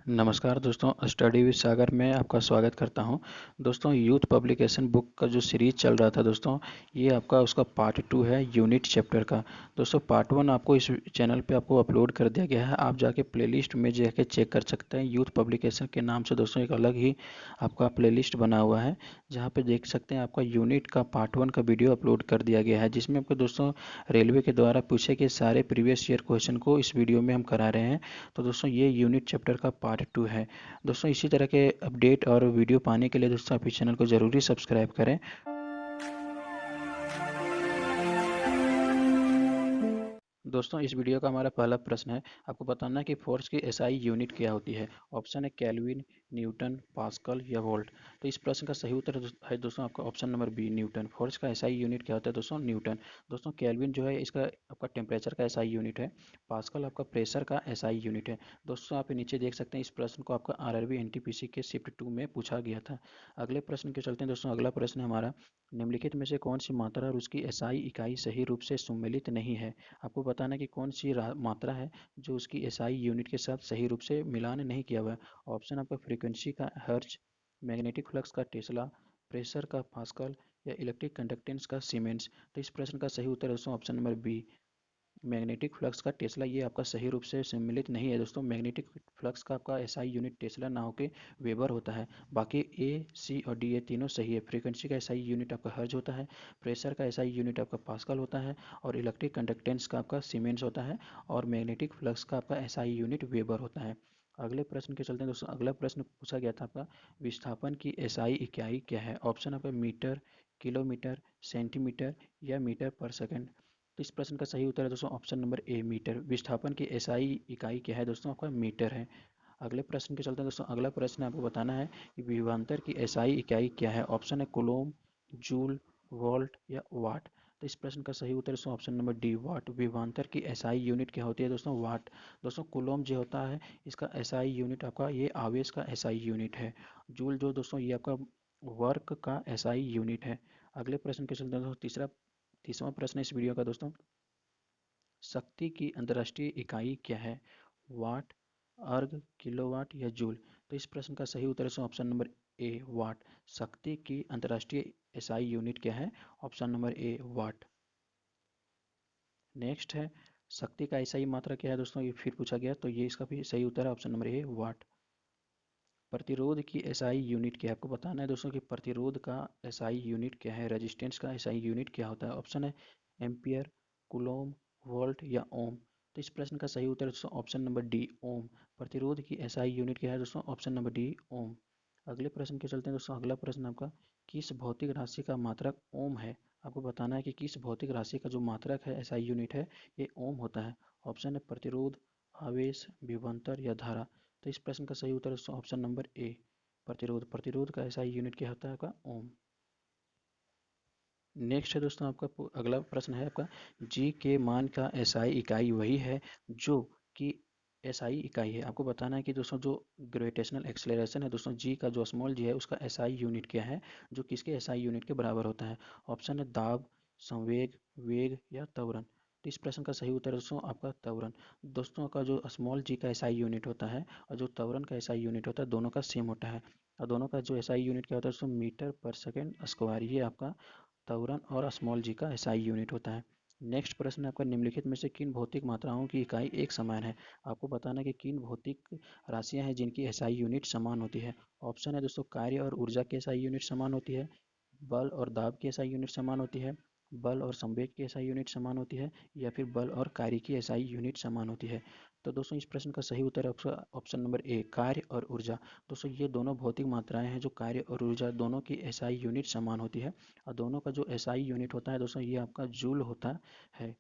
नमस्कार दोस्तों, study with सागर में आपका स्वागत करता हूं। दोस्तों, यूथ पब्लिकेशन बुक का जो सीरीज चल रहा था दोस्तों, ये आपका उसका पार्ट 2 है यूनिट चैप्टर का। दोस्तों, पार्ट 1 आपको इस चैनल पे आपको अपलोड कर दिया गया है। आप जाके प्लेलिस्ट में जाके चेक कर सकते हैं। यूथ पब्लिकेशन के नाम से दोस्तों एक अलग ही आपका प्लेलिस्ट बना हुआ है, जहाँ पे देख सकते हैं आपका यूनिट का पार्ट 1 का वीडियो अपलोड कर दिया गया है, जिसमें आपको दोस्तों रेलवे के द्वारा पूछे गए सारे प्रीवियस ईयर क्वेश्चन को इस वीडियो में हम करा रहे हैं। तो दोस्तों, ये यूनिट चैप्टर का पार्ट 2 है। दोस्तों, इसी तरह के अपडेट और वीडियो पाने के लिए दोस्तों आप इस चैनल को ज़रूरी सब्सक्राइब करें। दोस्तों, इस वीडियो का हमारा पहला प्रश्न है, आपको बताना है कि फोर्स की एसआई यूनिट क्या होती है। ऑप्शन है केल्विन, न्यूटन, पास्कल या वोल्ट। तो इस प्रश्न का सही उत्तर है दोस्तों आपका option number B, newton. Force का एसआई यूनिट क्या होता है दोस्तों? न्यूटन। दोस्तों, केल्विन जो है इसका आपका टेम्परेचर का एसआई यूनिट है। पास्कल आपका प्रेशर का एसआई यूनिट है। दोस्तों, आप नीचे देख सकते हैं इस प्रश्न को आपका आरआरबी एनटीपीसी के शिफ्ट 2 में पूछा गया था। अगले प्रश्न के चलते हैं दोस्तों। अगला प्रश्न है हमारा, निम्नलिखित में से कौन सी मात्रा और उसकी एसआई इकाई सही रूप से सम्मिलित नहीं है। आपको बताना है कि कौन सी मात्रा है जो उसकी एसआई यूनिट के साथ सही रूप से मिलान नहीं किया हुआ है। ऑप्शन आपका फ्रीक्वेंसी का हर्ट्ज, मैग्नेटिक फ्लक्स का टेस्ला, प्रेशर का पास्कल या इलेक्ट्रिक कंडक्टेंस का सीमेंस। तो इस प्रश्न का सही उत्तर है दोस्तों option number B, magnetic flux का टेस्ला। ये आपका सही रूप से सम्मिलित नहीं है दोस्तों। मैग्नेटिक फ्लक्स का आपका एसआई यूनिट टेस्ला ना होकर वेबर होता है। बाकी ए, सी और डी ये तीनों सही है। फ्रीक्वेंसी का एसआई यूनिट आपका हर्ज होता है, प्रेशर का एसआई यूनिट आपका पास्कल होता है और इलेक्ट्रिक कंडक्टेंस का आपका सीमेंस होता है और मैग्नेटिक फ्लक्स का आपका एसआई यूनिट वेबर होता है। अगले प्रश्न के चलते हैं दोस्तों। अगला प्रश्न पूछा गया था आपका, विस्थापन की एसआई इकाई क्या है। ऑप्शन आपका मीटर, किलोमीटर, सेंटीमीटर या मीटर पर सेकंड। तो इस प्रश्न का सही उत्तर है दोस्तों ऑप्शन नंबर ए, मीटर। विस्थापन की एसआई इकाई क्या है दोस्तों? आपका मीटर है। अगले प्रश्न के चलते हैं दोस्तों। अगला प्रश्न आपको बताना है कि विभवांतर की एसआई इकाई क्या है। ऑप्शन है कूलोम, जूल, वोल्ट या वाट। तो इस प्रश्न का सही उत्तर दोस्तों ऑप्शन नंबर डी, वाट। विभवांतर की एसआई यूनिट क्या होती है दोस्तों? वाट। दोस्तों, कूलोम जो होता है इसका एसआई यूनिट आपका ये आवेश का एसआई यूनिट है। जूल जो दोस्तों ये आपका वर्क का एसआई यूनिट है। अगले प्रश्न के चलते हैं दोस्तों। तीसरा प्रश्न है इस वीडियो का दोस्तों, शक्ति की अंतर्राष्ट्रीय इकाई क्या है। वाट, अर्ग, किलोवाट या जूल। तो इस प्रश्न का सही उत्तर है ऑप्शन नंबर ए, वाट। शक्ति की अंतर्राष्ट्रीय एसआई यूनिट क्या है? Option number A, watt. Next है, शक्ति का एसआई मात्रा क्या है दोस्तों? ये फिर पूछा गया, तो ये इसका भी सही उत्तर है ऑप्शन नंबर ए, वाट। प्रतिरोध की एसआई यूनिट क्या है? आपको बताना है दोस्तों कि प्रतिरोध का एसआई यूनिट क्या है। रेजिस्टेंस का एसआई यूनिट क्या होता है? ऑप्शन है एम्पियर, कूलोम, वोल्ट या ओम। तो इस प्रश्न का सही उत्तर है दोस्तों ऑप्शन नंबर डी, ओम। प्रतिरोध की एसआई यूनिट क्या है दोस्तों? ऑप्शन नंबर डी, ओम। अगले प्रश्न के चलते हैं दोस्तों। अगला प्रश्न आपका, किस भौतिक राशि का मात्रक ओम है। आपको बताना है कि किस भौतिक राशि का जो मात्रक है एसआई यूनिट है ये ओम होता है। ऑप्शन है प्रतिरोध, आवेश, विभवांतर या धारा। तो इस प्रश्न का सही उत्तर है ऑप्शन नंबर ए, प्रतिरोध। प्रतिरोध का एसआई यूनिट क्या होता है आपका? ओम। नेक्स्ट है दोस्तों आपका अगला प्रश्न है आपका, जी के मान का एसआई इकाई वही है जो कि एसआई इकाई है। आपको बताना है कि दोस्तों जो ग्रेविटेशनल एक्सेलरेशन है दोस्तों, जी का जो स्मॉल जी है उसका एसआई यूनिट क्या है, जो किसके एसआई यूनिट के बराबर होता है। ऑप्शन है दाब, संवेग, वेग या त्वरण। तो इस प्रश्न का सही उत्तर है दोस्तों आपका त्वरण। दोस्तों का जो स्मॉल जी का एसआई यूनिट होता है और जो त्वरण का एसआई यूनिट होता है दोनों का सेम होता है। और दोनों का जो एसआई यूनिट क्या होता है दोस्तों? मीटर पर सेकेंड स्क्वायर। ये आपका त्वरण और स्मॉल जी का एसआई यूनिट होता है। नेक्स्ट प्रश्न है आपका, निम्नलिखित में से किन भौतिक मात्राओं की इकाई एक समान है। आपको बताना है कि किन भौतिक राशियां हैं जिनकी एसआई यूनिट समान होती है। ऑप्शन है दोस्तों कार्य और ऊर्जा की एसआई यूनिट समान होती है, बल और दाब की एसआई यूनिट समान होती है, बल और संवेग की एसआई यूनिट समान होती है या फिर बल और कार्य की एसआई यूनिट समान होती है। तो दोस्तों इस प्रश्न का सही उत्तर है ऑप्शन नंबर ए, कार्य और ऊर्जा। दोस्तों ये दोनों भौतिक मात्राएं हैं जो कार्य और ऊर्जा दोनों की एसआई यूनिट समान होती है और दोनों का जो एसआई यूनिट होता है दोस्तों ये आपका जूल होता है।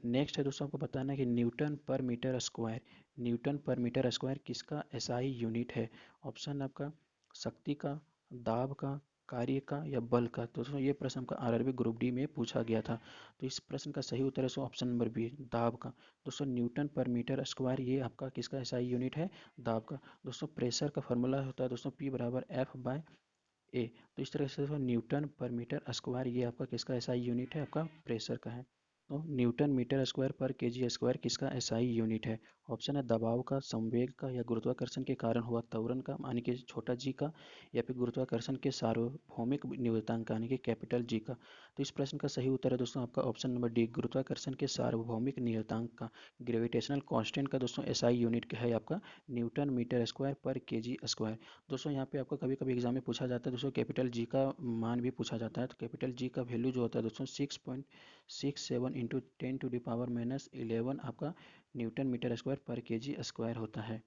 नेक्स्ट है दोस्तों आपको बताना है कि न्यूटन पर मीटर स्क्वायर, न्यूटन पर मीटर स्क्वायर किसका एसआई यूनिट है। ऑप्शन आपका शक्ति का, दाब का, कार्य का या बल का। तो दोस्तों ये प्रश्न आपका आरआरबी ग्रुप डी में पूछा गया था। तो इस प्रश्न का सही उत्तर है ऑप्शन नंबर बी, दाब का। दोस्तों न्यूटन पर मीटर स्क्वायर ये आपका किसका एसआई यूनिट है? दाब का। दोस्तों प्रेशर का फॉर्मूला होता है दोस्तों पी बराबर एफ बाय ए। तो इस तरह से न्यूटन पर मीटर स्क्वायर ये आपका किसका एसआई यूनिट है? आपका प्रेशर का है। दोस्तों न्यूटन मीटर स्क्वायर पर केजी स्क्वायर किसका एसआई यूनिट है? ऑप्शन है दबाव का, संवेग का या गुरुत्वाकर्षण के कारण हुआ त्वरण का यानी कि छोटा जी का, या फिर गुरुत्वाकर्षण के सार्वभौमिक नियतांक यानी कि कैपिटल जी का। तो इस प्रश्न का सही उत्तर है दोस्तों आपका ऑप्शन नंबर डी, गुरुत्वाकर्षण के सार्वभौमिक नियतांक का, ग्रेविटेशनल कांस्टेंट का दोस्तों एसआई यूनिट क्या है आपका न्यूटन मीटर स्क्वायर पर केजी स्क्वायर। दोस्तों यहाँ पे आपको कभी कभी एग्जाम में पूछा जाता है दोस्तों, कैपिटल जी का मान भी पूछा जाता है। तो कैपिटल जी का वैल्यू जो होता है दोस्तों 6.67 इंटू 10⁻11 आपका न्यूटन मीटर स्क्वायर पर केजी स्क्वायर होता है।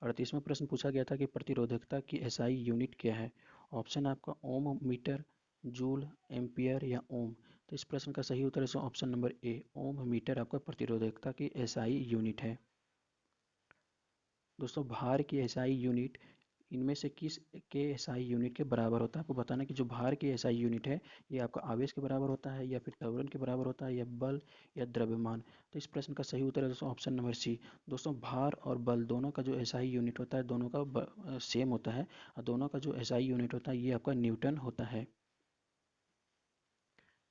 38वां प्रश्न पूछा गया था कि प्रतिरोधकता की एसआई यूनिट क्या है? ऑप्शन है आपका ओम, मीटर, जूल, एम्पियर या ओम। तो इस प्रश्न का सही उत्तर है option number A, ohm metre आपका प्रतिरोधकता की एसआई यूनिट है। दोस्तों भार की एसआई यूनिट इनमें से किस के एसआई यूनिट के बराबर होता है? आपको बताना कि जो भार की एसआई यूनिट है ये आपका आवेश के बराबर होता है, या फिर त्वरण के बराबर होता है, या बल, या द्रव्यमान। तो इस प्रश्न का सही उत्तर है दोस्तों ऑप्शन नंबर सी। दोस्तों भार और बल दोनों का जो एसआई यूनिट होता है दोनों का सेम होता है, और दोनों का जो एसआई यूनिट होता है ये आपका न्यूटन होता है।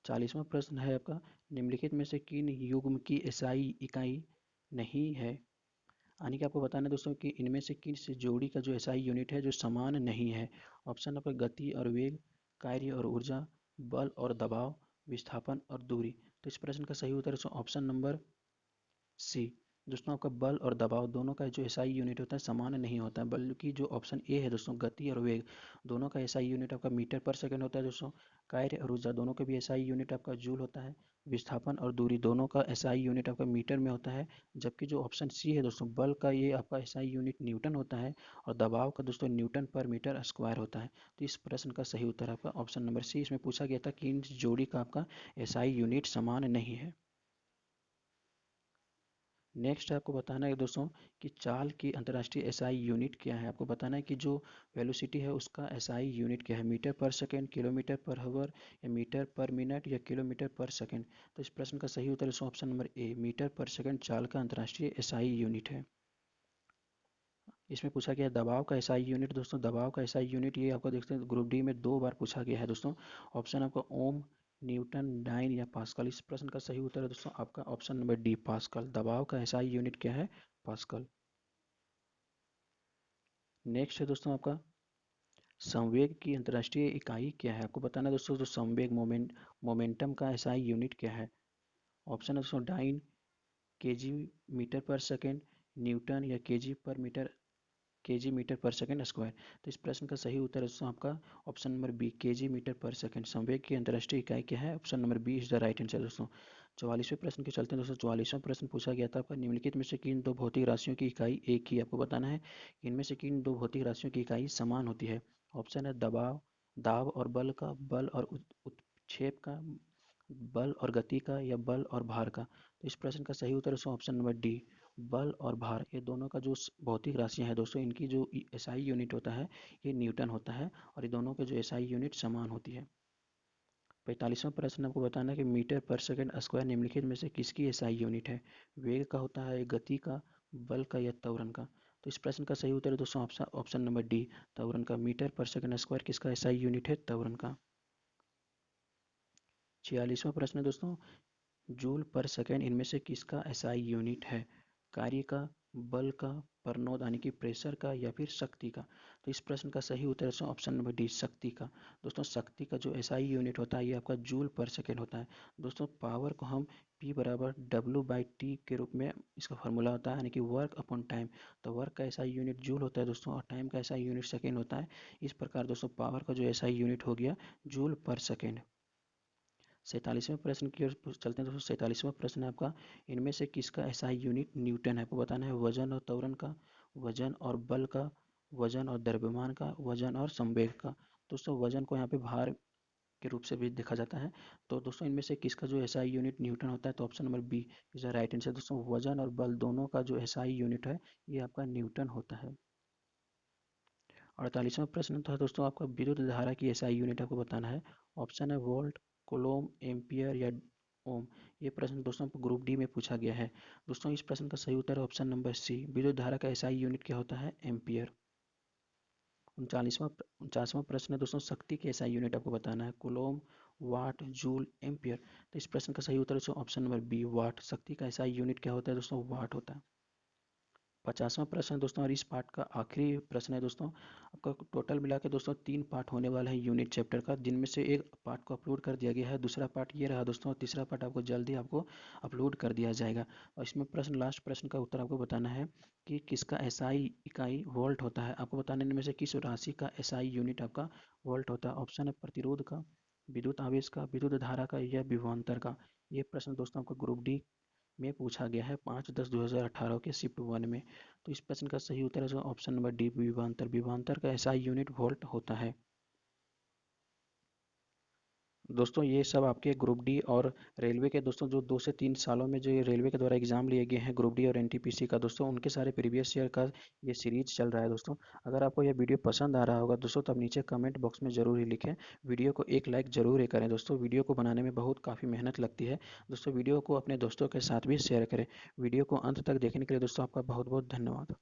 40वां प्रश्न है आपका, निम्नलिखित में से किन युग्म की एसआई इकाई नहीं है? यानी कि आपको बताना है दोस्तों कि इनमें से किस जोड़ी का जो एसआई यूनिट है जो समान नहीं है। ऑप्शन आपका गति और वेग, कार्य और ऊर्जा, बल और दबाव, विस्थापन और दूरी। तो इस प्रश्न का सही उत्तर है ऑप्शन नंबर सी। दोस्तों आपका बल और दबाव दोनों का जो एसआई यूनिट होता है समान नहीं होता है, बल्कि जो ऑप्शन ए है दोस्तों गति और वेग दोनों का एसआई यूनिट आपका मीटर पर सेकंड होता है दोस्तों। कार्य और ऊर्जा दोनों का भी एसआई यूनिट आपका जूल होता है। विस्थापन और दूरी दोनों का एसआई यूनिट आपका मीटर में होता है। जबकि जो ऑप्शन सी है दोस्तों बल का ये आपका एसआई यूनिट न्यूटन होता है, और दबाव का दोस्तों न्यूटन पर मीटर स्क्वायर होता है। तो इस प्रश्न का सही उत्तर आपका ऑप्शन नंबर सी। इसमें पूछा गया था कि इन जोड़ी का आपका एसआई यूनिट समान नहीं है। नेक्स्ट आपको बताना है दोस्तों कि चाल की अंतर्राष्ट्रीय एसआई यूनिट क्या है। आपको बताना है कि जो वेलोसिटी है उसका एसआई यूनिट क्या है, मीटर पर सेकंड, किलोमीटर पर हावर, या मीटर पर मिनट, या किलोमीटर पर सेकंड। तो इस प्रश्न का सही उत्तर है ऑप्शन नंबर ए, मीटर पर सेकंड चाल का अंतर्राष्ट्रीय एसआई यूनिट है। इसमें पूछा गया दबाव का एसआई यूनिट। दोस्तों दबाव का एसआई यूनिट ये आपको देखते हैं ग्रुप डी में 2 बार पूछा गया है दोस्तों। ऑप्शन आपका ओम, न्यूटन, डाइन या पास्कल। इस प्रश्न का सही उत्तर है दोस्तों आपका ऑप्शन नंबर डी, पास्कल। दबाव का एसआई यूनिट क्या है? पास्कल। नेक्स्ट है दोस्तों आपका संवेग की अंतर्राष्ट्रीय इकाई क्या है। आपको बताना है दोस्तों जो संवेग मोमेंटम का एसआई यूनिट क्या है। ऑप्शन है दोस्तों डाइन, केजी मीटर पर सेकेंड, न्यूटन, या केजी मीटर पर सेकंड स्क्वायर। तो इस प्रश्न का सही उत्तर है दोस्तों आपका option number B, KG metre पर सेकंड। संवेग की अंतर्राष्ट्रीय इकाई क्या है? Option number B is the right answer दोस्तों। 44वें प्रश्न के चलते हैं दोस्तों। 44वां प्रश्न पूछा गया था आपका निम्नलिखित में से किन दो भौतिक राशियों की इकाई एक ही। आपको बताना है इनमें से किन दो भौतिक राशियों की इकाई समान होती है। ऑप्शन है दाब और बल का, बल और उत्क्षेप का, बल और गति का, या बल और भार का। तो इस प्रश्न का सही उत्तर है ऑप्शन नंबर डी, बल और भार। ये दोनों का जो भौतिक राशियां हैं दोस्तों इनकी जो एसआई यूनिट होता है ये न्यूटन होता है, और ये दोनों के जो एसआई यूनिट समान होती है। 45वां प्रश्न आपको बताना है कि मीटर पर सेकंड स्क्वायर निम्नलिखित में से किसकी एसआई यूनिट है। वेग का होता है, गति का, बल का, या त्वरण का। तो इस प्रश्न का सही उत्तर है दोस्तों ऑप्शन नंबर डी, त्वरण का। मीटर पर सेकंड स्क्वायर किसका एसआई यूनिट है? त्वरण का। 46वां प्रश्न है दोस्तों, जूल पर सेकेंड इनमें से किसका एसआई यूनिट है। कार्य का, बल का, परनोद यानी कि प्रेशर का, या फिर शक्ति का। तो इस प्रश्न का सही उत्तर है ऑप्शन नंबर डी, शक्ति का। दोस्तों शक्ति का जो एसआई यूनिट होता है ये आपका जूल पर सेकेंड होता है। दोस्तों पावर को हम P बराबर W/T के रूप में इसका फॉर्मूला होता है, यानी कि वर्क अपॉन टाइम। तो वर्क का एसआई यूनिट जूल होता है दोस्तों, और टाइम का एसआई यूनिट सेकेंड होता है। इस प्रकार दोस्तों पावर का जो एसआई यूनिट हो गया जूल पर सेकेंड। 47वें प्रश्न की ओर चलते हैं दोस्तों। 47वां प्रश्न है आपका इनमें से किसका एसआई यूनिट न्यूटन है। आपको बताना है वजन और त्वरण का, वजन और बल का, वजन और द्रव्यमान का, वजन और संवेग का। दोस्तों वजन को यहाँ पे भार के रूप से भी देखा जाता है। तो दोस्तों इनमें से किसका जो एसआई यूनिट न्यूटन होता है? तो option number B is the right answer दोस्तों। वजन और बल दोनों का जो एसआई यूनिट है ये आपका न्यूटन होता है। 48वां प्रश्न था दोस्तों आपका विद्युत धारा की एसआई यूनिट आपको बताना है। ऑप्शन है वोल्ट, कोलोम, एम्पियर या ओम। ये प्रश्न दोस्तों आपको ग्रुप डी में पूछा गया है। दोस्तों इस प्रश्न का सही उत्तर है ऑप्शन नंबर सी, विद्युत धारा का एसआई यूनिट क्या होता है? एम्पियर। 39वां 49वां प्रश्न है दोस्तों शक्ति की एसआई यूनिट आपको बताना है। कोलोम, वाट, जूल, एम्पियर। तो इस प्रश्न का सही उत्तर है ऑप्शन नंबर बी, वाट। शक्ति का ऐसा यूनिट क्या होता है दोस्तों? वाट होता है। 50वां प्रश्न है दोस्तों और इस पार्ट का आखिरी प्रश्न है दोस्तों। आपका टोटल मिला के दोस्तों 3 पार्ट होने वाला है यूनिट चैप्टर का, जिनमें से एक पार्ट को अपलोड कर दिया गया है, दूसरा पार्ट ये रहा दोस्तों, और तीसरा पार्ट आपको जल्दी आपको अपलोड कर दिया जाएगा। और इसमें प्रश्न, लास्ट प्रश्न का उत्तर आपको बताना है कि किसका एसआई इकाई वोल्ट होता है। आपको बताने में से किस राशि का एसआई यूनिट आपका वोल्ट होता है। ऑप्शन है प्रतिरोध का, विद्युत आवेश का, विद्युत धारा का या विभवांतर का। ये प्रश्न दोस्तों आपको ग्रुप डी में पूछा गया है 5/10/2018 के शिफ्ट 1 में। तो इस प्रश्न का सही उत्तर है ऑप्शन नंबर डी, विभवांतर। विभवांतर का एसआई यूनिट वोल्ट होता है। दोस्तों ये सब आपके ग्रुप डी और रेलवे के दोस्तों जो 2 से 3 सालों में जो ये रेलवे के द्वारा एग्जाम लिए गए हैं ग्रुप डी और एनटीपीसी का दोस्तों, उनके सारे प्रीवियस ईयर का ये सीरीज चल रहा है दोस्तों। अगर आपको यह वीडियो पसंद आ रहा होगा दोस्तों तो आप नीचे कमेंट बॉक्स में ज़रूर ही लिखें। वीडियो को एक लाइक ज़रूर ही करें दोस्तों, वीडियो को बनाने में बहुत काफ़ी मेहनत लगती है दोस्तों। वीडियो को अपने दोस्तों के साथ भी शेयर करें। वीडियो को अंत तक देखने के लिए दोस्तों आपका बहुत बहुत धन्यवाद।